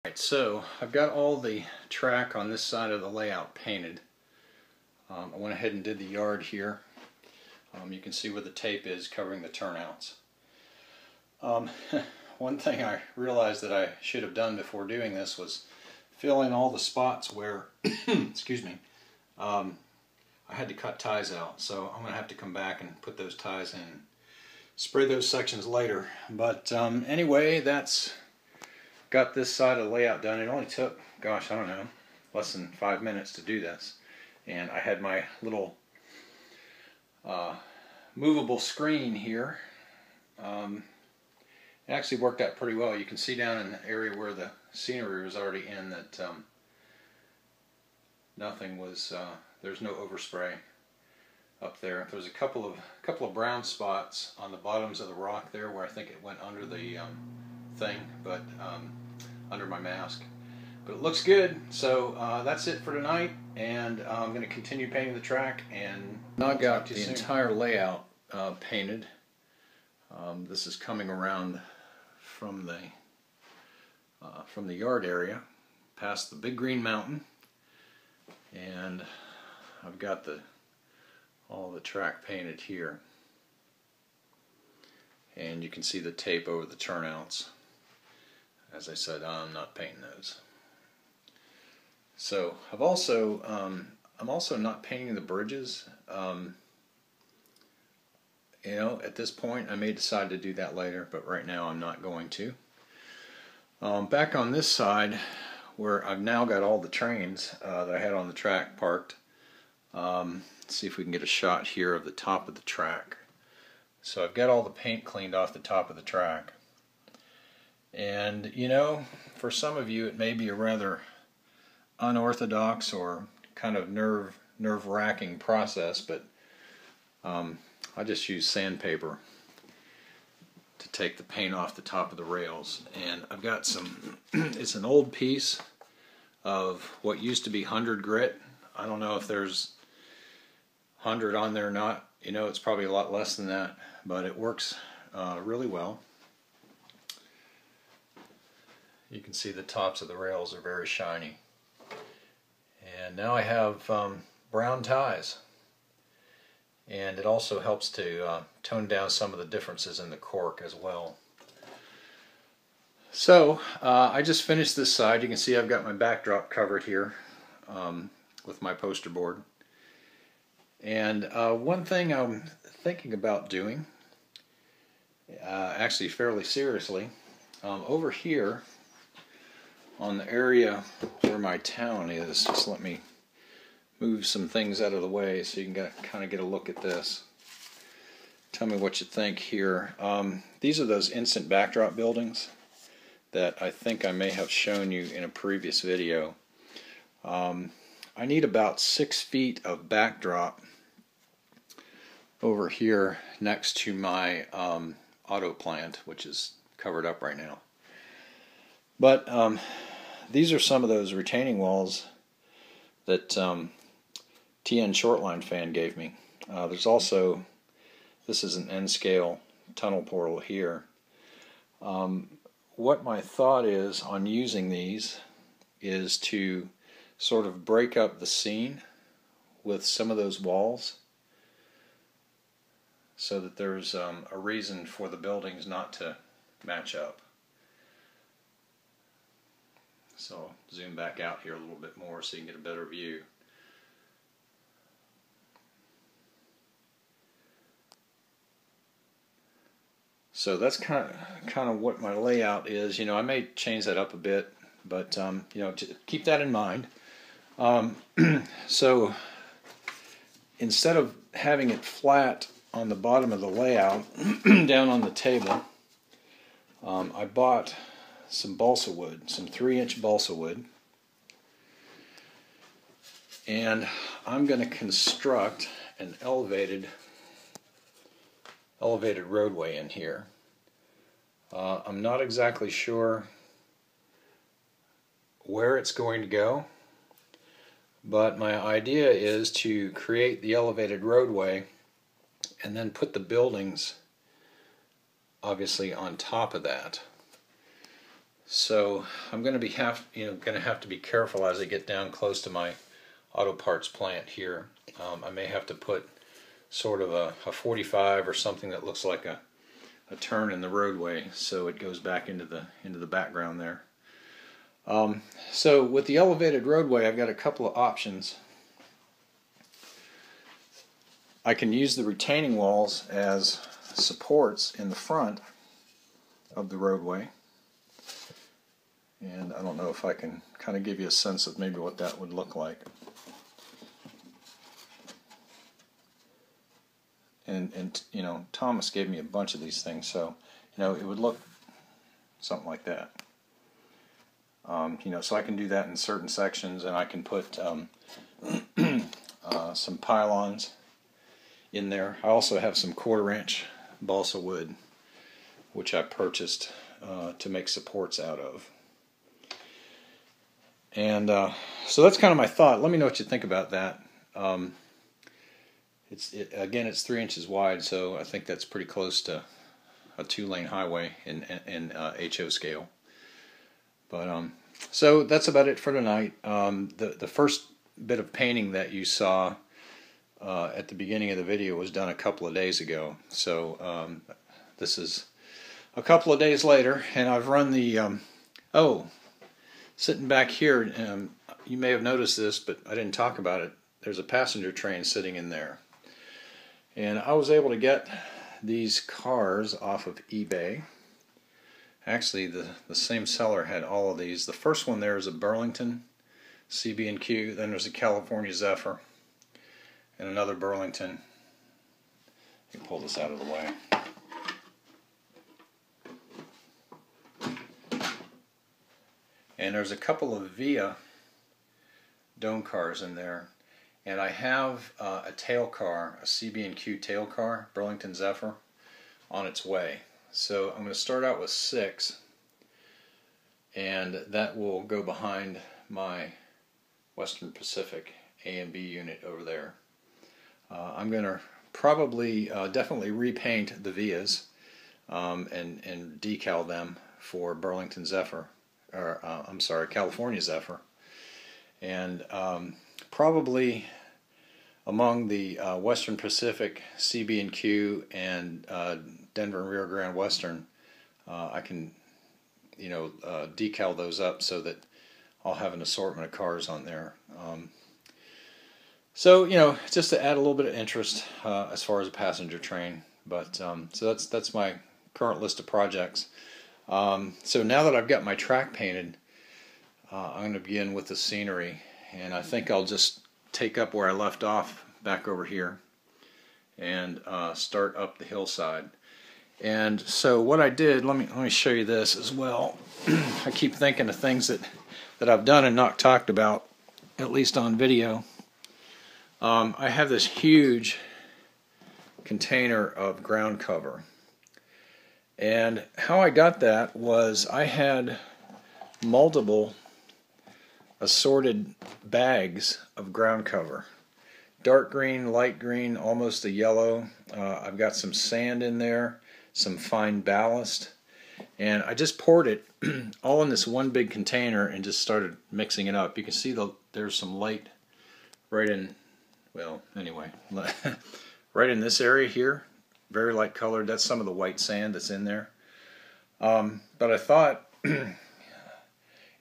Alright, so I've got all the track on this side of the layout painted. I went ahead and did the yard here. You can see where the tape is covering the turnouts. One thing I realized that I should have done before doing this was fill in all the spots where, excuse me, I had to cut ties out. So I'm going to have to come back and put those ties in, spray those sections later. But anyway, that's got this side of the layout done. It only took, gosh, I don't know, less than 5 minutes to do this. And I had my little movable screen here. It actually worked out pretty well. You can see down in the area where the scenery was already in that nothing was, there's no overspray up there. There's a couple of brown spots on the bottoms of the rock there where I think it went under the thing, but under my mask. But it looks good. So that's it for tonight, and I'm going to continue painting the track. And now I've got the entire layout painted. This is coming around from the yard area, past the big green mountain, and I've got all the track painted here. And you can see the tape over the turnouts. As I said, I'm not painting those. So I'm also not painting the bridges. You know, at this point I may decide to do that later, but right now I'm not going to. Back on this side, where I've now got all the trains that I had on the track parked. Let's see if we can get a shot here of the top of the track. So I've got all the paint cleaned off the top of the track. And you know, for some of you it may be a rather unorthodox or kind of nerve-wracking process, but I just use sandpaper to take the paint off the top of the rails. And I've got some, it's an old piece of what used to be 100 grit. I don't know if there's 100 on there or not. You know, it's probably a lot less than that, but it works really well. You can see the tops of the rails are very shiny. And now I have brown ties. And it also helps to tone down some of the differences in the cork as well. So I just finished this side. You can see I've got my backdrop covered here with my poster board. And one thing I'm thinking about doing, actually fairly seriously, over here on the area where my town is, just let me move some things out of the way so you can kind of get a look at this. Tell me what you think here. These are those instant backdrop buildings that I think I may have shown you in a previous video. I need about 6 feet of backdrop over here next to my auto plant, which is covered up right now. But these are some of those retaining walls that TN Shortline fan gave me. There's also, this is an N-scale tunnel portal here. What my thought is on using these is to sort of break up the scene with some of those walls so that there's a reason for the buildings not to match up. So zoom back out here a little bit more so you can get a better view. So that's kind of what my layout is. You know, I may change that up a bit, but you know, keep that in mind. So instead of having it flat on the bottom of the layout, down on the table, I bought some balsa wood, some 3-inch balsa wood, and I'm going to construct an elevated roadway in here. I'm not exactly sure where it's going to go, but my idea is to create the elevated roadway and then put the buildings obviously on top of that. So I'm going to be going to have to be careful as I get down close to my auto parts plant here. I may have to put sort of a 45 or something that looks like a turn in the roadway, so it goes back into the background there. So with the elevated roadway, I've got a couple of options. I can use the retaining walls as supports in the front of the roadway, and I don't know if I can kind of give you a sense of maybe what that would look like. And you know, Thomas gave me a bunch of these things, so you know, it would look something like that. You know, so I can do that in certain sections, and I can put some pylons in there. I also have some 1/4 inch balsa wood, which I purchased to make supports out of. And so that's kind of my thought. Let me know what you think about that. Again, it's 3 inches wide, so I think that's pretty close to a 2-lane highway in HO scale. But so that's about it for tonight. The first bit of painting that you saw at the beginning of the video was done a couple of days ago. So this is a couple of days later, and I've run the sitting back here. You may have noticed this, but I didn't talk about it. There's a passenger train sitting in there. And I was able to get these cars off of eBay. Actually, the same seller had all of these. The first one there is a Burlington CB&Q. Then there's a California Zephyr and another Burlington. Let me pull this out of the way. And there's a couple of Via dome cars in there. And I have a tail car, a CB&Q tail car, Burlington Zephyr, on its way. So I'm going to start out with 6, and that will go behind my Western Pacific A and B unit over there. I'm going to probably definitely repaint the Vias and decal them for Burlington Zephyr, or I'm sorry, California Zephyr. And probably among the Western Pacific CB&Q and Denver and Rio Grande Western, I can, you know, decal those up so that I'll have an assortment of cars on there. So you know, just to add a little bit of interest as far as a passenger train. But so that's my current list of projects. So now that I've got my track painted, I'm going to begin with the scenery, and I think I'll just take up where I left off back over here and start up the hillside. And so what I did, let me show you this as well. I keep thinking of things that I've done and not talked about, at least on video. I have this huge container of ground cover, and how I got that was I had multiple assorted bags of ground cover. Dark green, light green, almost a yellow. I've got some sand in there, some fine ballast, and I just poured it all in this one big container and just started mixing it up. You can see there's some light right in, well, anyway, right in this area here, very light colored. That's some of the white sand that's in there. But I thought,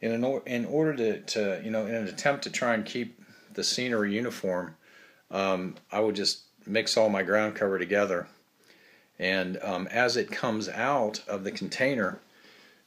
in order to you know, in an attempt to try and keep the scenery uniform, I would just mix all my ground cover together, and as it comes out of the container,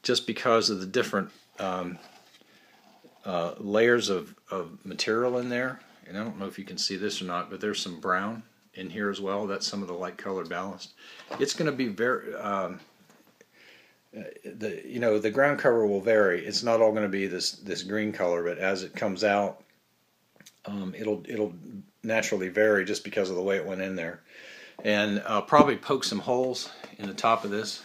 just because of the different layers of material in there, and I don't know if you can see this or not, but there's some brown in here as well. That's some of the light colored ballast. It's going to be very the ground cover will vary. It's not all going to be this green color, but as it comes out, it'll naturally vary just because of the way it went in there. And I'll probably poke some holes in the top of this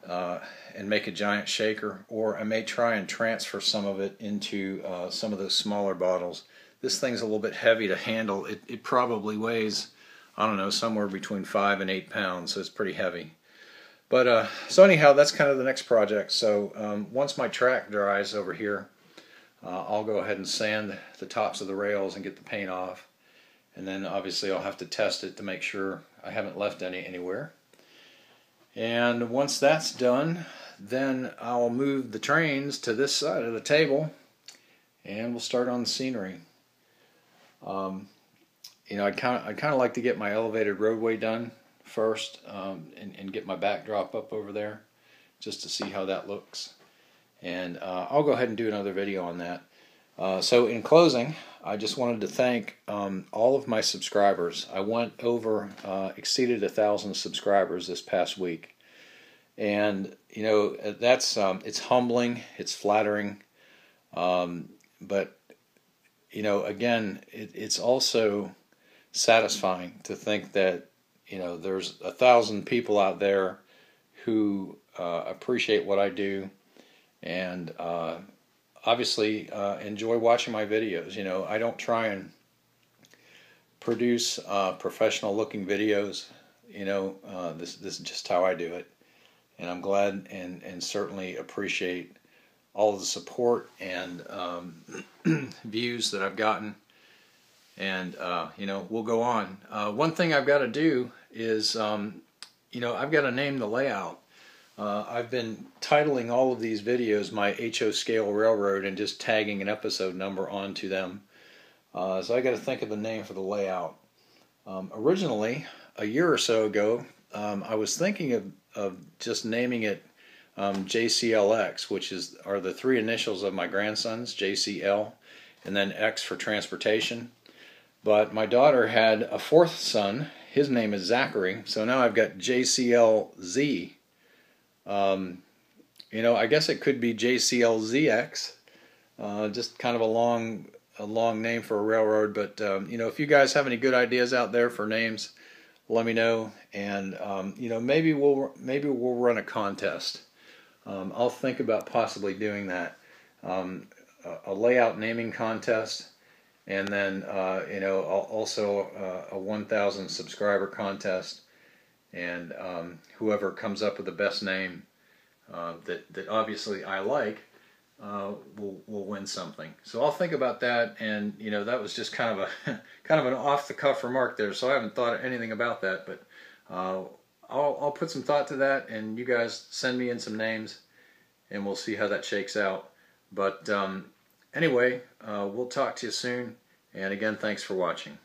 and make a giant shaker, or I may try and transfer some of it into some of those smaller bottles. This thing's a little bit heavy to handle. It probably weighs, I don't know, somewhere between 5 and 8 pounds, so it's pretty heavy. But so anyhow, that's kind of the next project. So once my track dries over here, I'll go ahead and sand the tops of the rails and get the paint off. And then obviously I'll have to test it to make sure I haven't left any anywhere. And once that's done, then I'll move the trains to this side of the table and we'll start on the scenery. You know, I'd kind of like to get my elevated roadway done first, and get my backdrop up over there just to see how that looks. And I'll go ahead and do another video on that. So in closing, I just wanted to thank all of my subscribers. I went over, exceeded 1,000 subscribers this past week. And, you know, that's, it's humbling, it's flattering, but, you know, again, it's also satisfying to think that, you know, there's 1,000 people out there who appreciate what I do and obviously enjoy watching my videos. You know, I don't try and produce professional looking videos. You know, this is just how I do it. And I'm glad and certainly appreciate all of the support and views that I've gotten. And, you know, we'll go on. One thing I've got to do is, you know, I've got to name the layout. I've been titling all of these videos my HO Scale Railroad and just tagging an episode number onto them. So I got to think of a name for the layout. Originally, a year or so ago, I was thinking of just naming it JCLX, which are the three initials of my grandsons, JCL, and then X for transportation. But my daughter had a fourth son. His name is Zachary, so now I've got JCLZ. You know, I guess it could be JCLZX. Just kind of a long name for a railroad. But you know, if you guys have any good ideas out there for names, let me know. And you know, maybe we'll run a contest. I'll think about possibly doing that. A layout naming contest. And then, you know, also a 1,000 subscriber contest, and whoever comes up with the best name that obviously I like will win something. So I'll think about that, and you know, that was just kind of an off the cuff remark there. So I haven't thought anything about that, but I'll put some thought to that, and you guys send me in some names, and we'll see how that shakes out. But anyway, we'll talk to you soon, and again, thanks for watching.